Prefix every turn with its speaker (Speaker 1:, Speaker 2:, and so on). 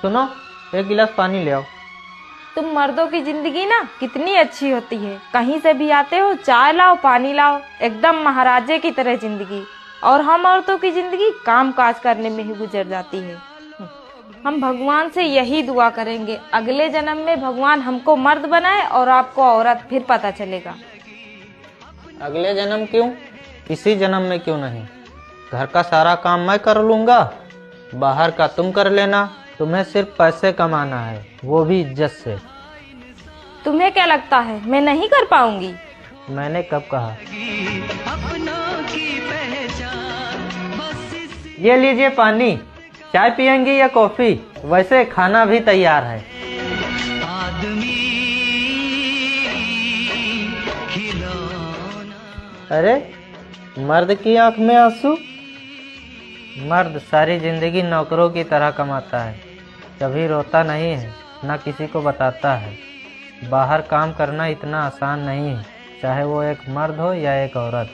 Speaker 1: सुनो, एक गिलास पानी ले आओ।
Speaker 2: तुम मर्दों की जिंदगी ना कितनी अच्छी होती है, कहीं से भी आते हो चाय लाओ पानी लाओ, एकदम महाराजे की तरह जिंदगी। और हम औरतों की जिंदगी काम काज करने में ही गुजर जाती है। हम भगवान से यही दुआ करेंगे अगले जन्म में भगवान हमको मर्द बनाए और आपको औरत, फिर पता चलेगा।
Speaker 1: अगले जन्म क्यों, इसी जन्म में क्यों नहीं? घर का सारा काम मैं कर लूंगा, बाहर का तुम कर लेना। तुम्हें सिर्फ पैसे कमाना है, वो भी इज्जत से।
Speaker 2: तुम्हें क्या लगता है मैं नहीं कर पाऊंगी?
Speaker 1: मैंने कब कहा? ये लीजिए पानी, चाय पियेंगी या कॉफी? वैसे खाना भी तैयार है। अरे, मर्द की आंख में आंसू? मर्द सारी जिंदगी नौकरों की तरह कमाता है, कभी रोता नहीं है, ना किसी को बताता है। बाहर काम करना इतना आसान नहीं है, चाहे वो एक मर्द हो या एक औरत।